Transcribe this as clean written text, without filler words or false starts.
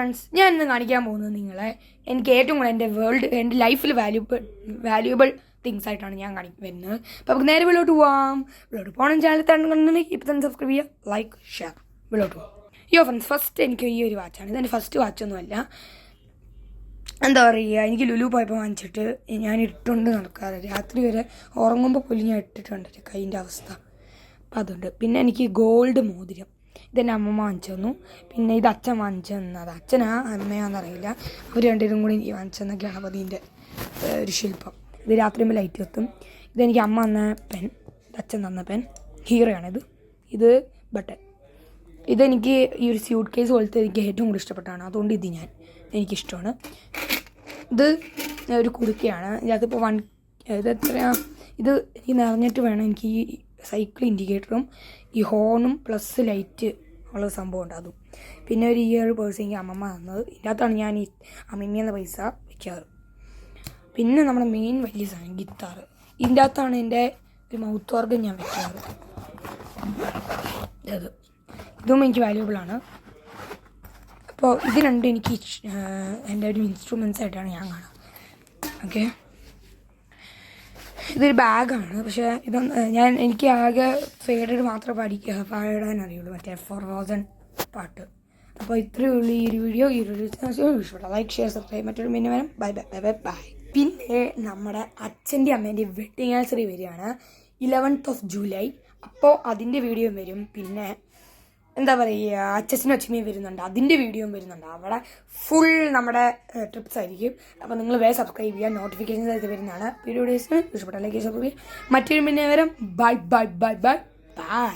Friends, ഞാൻ ഇന്ന് കാണിക്കാൻ പോകുന്നത് നിങ്ങളെ എനിക്ക് ഏറ്റവും കൂടുതൽ എൻ്റെ ലൈഫിൽ വാല്യൂബിൾ തിങ്സ് ആയിട്ടാണ് ഞാൻ വരുന്നത്. അപ്പോൾ നമുക്ക് നേരെ വീട്ടിലോട്ട് പോവാം. വീട്ടിലോട്ട് പോകണം ചാനൽ കണ്ടെങ്കിൽ ഇപ്പോൾ തന്നെ സബ്സ്ക്രൈബ് ചെയ്യുക, ലൈക്ക്, ഷെയർ. വീട്ടിലോട്ട് പോകാം. ഫ്രണ്ട്സ്, ഫസ്റ്റ് എനിക്ക് ഈ ഒരു വാച്ചാണ്. ഇതെൻ്റെ ഫസ്റ്റ് വാച്ചൊന്നുമല്ല. എന്താ പറയുക, എനിക്ക് ലുലു പോയപ്പോൾ വാങ്ങിച്ചിട്ട് ഞാൻ ഇട്ടുകൊണ്ട് നടക്കാറ്. രാത്രി വരെ ഉറങ്ങുമ്പോൾ പോലും ഞാൻ ഇട്ടിട്ടുണ്ട് കൈൻ്റെ അവസ്ഥ. അപ്പം അതുണ്ട്. പിന്നെ എനിക്ക് ഗോൾഡ് മോതിരം, ഇതെൻ്റെ അമ്മമ്മ വാങ്ങിച്ചു തന്നു. പിന്നെ ഇത് അച്ഛൻ വാങ്ങിച്ചു തന്നത്. അച്ഛനാ അമ്മയാണെന്നറിയില്ല. അവർ രണ്ടുപേരും കൂടി എനിക്ക് വാങ്ങിച്ചു തന്ന ഗണപതിൻ്റെ ഒരു ശില്പം. ഇത് രാത്രിയുമ്പോൾ ലൈറ്റ് കത്തും. ഇതെനിക്ക് അമ്മ തന്ന പെൻ, അച്ഛൻ തന്ന പെൻ, ഹീറോയാണിത്. ഇത് ബട്ടൺ. ഇതെനിക്ക് ഈ ഒരു സ്യൂട്ട് കേസ് പോലത്തെ എനിക്ക് ഏറ്റവും കൂടുതൽ ഇഷ്ടപ്പെട്ടാണ്. അതുകൊണ്ട് എനിക്കിഷ്ടമാണ്. ഇത് ഒരു കുടുക്കയാണ്. ഇതിനകത്തിപ്പോൾ ഇത് എത്രയാണ്, ഇത് എനിക്ക് നിറഞ്ഞിട്ട് വേണം. എനിക്ക് ഈ സൈക്കിൾ ഇൻഡിക്കേറ്ററും ഈ ഹോണും പ്ലസ് ലൈറ്റ് ഉള്ള സംഭവം ഉണ്ട്, അതും. പിന്നെ ഒരു ഇയർ പേഴ്സ് എനിക്ക് അമ്മമ്മ തന്നത്. ഇതിനകത്താണ് ഞാൻ ഈ അമ്മമ്മയെന്ന പൈസ വയ്ക്കാറ്. പിന്നെ നമ്മുടെ മെയിൻ വലിയ സാധനം ഗിത്താറ്. ഇതിൻ്റെ അകത്താണ് എൻ്റെ ഒരു മൗത്ത് ഓർഗൻ ഞാൻ വയ്ക്കാറ്. ഇതും എനിക്ക് വാല്യൂബിളാണ്. അപ്പോൾ ഇത് രണ്ടും എനിക്ക് എൻ്റെ ഒരു ഇൻസ്ട്രുമെൻറ്റ്സ് ആയിട്ടാണ് ഞാൻ കാണുക. ഓക്കെ, ഇതൊരു ബാഗാണ്. പക്ഷേ എനിക്ക് ആകെ ഫേഡഡ് മാത്രമേ പാടാൻ അറിയുള്ളൂ, മറ്റേ 4000 പാട്ട്. അപ്പോൾ ഇത്രയേ ഉള്ളൂ ഈ ഒരു വീഡിയോ. ഇഷ്ടപ്പെട്ട ലൈക്ക്, ഷെയർ, സബ്സ്ക്രൈബ്. മറ്റൊരു പിന്നെ വരാം. Bye bye bye bye bye. പിന്നെ നമ്മുടെ അച്ഛൻ്റെ അമ്മേൻ്റെ വെഡിങ് ആനിവേഴ്സറി വരികയാണ് 11th ജൂലൈ. അപ്പോൾ അതിൻ്റെ വീഡിയോ വരും. പിന്നെ എന്താ പറയുക, അച്ഛനും അച്ഛമ്മയും വരുന്നുണ്ട്, അതിൻ്റെ വീഡിയോയും വരുന്നുണ്ട്. അവിടെ ഫുൾ നമ്മുടെ ട്രിപ്സ് ആയിരിക്കും. അപ്പോൾ നിങ്ങൾ വേഗം സബ്സ്ക്രൈബ് ചെയ്യുക, നോട്ടിഫിക്കേഷൻസ് ആയിട്ട് വരുന്നതാണ്. വീഡിയോസ് ഇഷ്ടപ്പെട്ട ലൈക്ക്, സബ്സ്ക്രൈബ്. മറ്റൊരു പിന്നെ വരാം. Bye bye bye bye bye.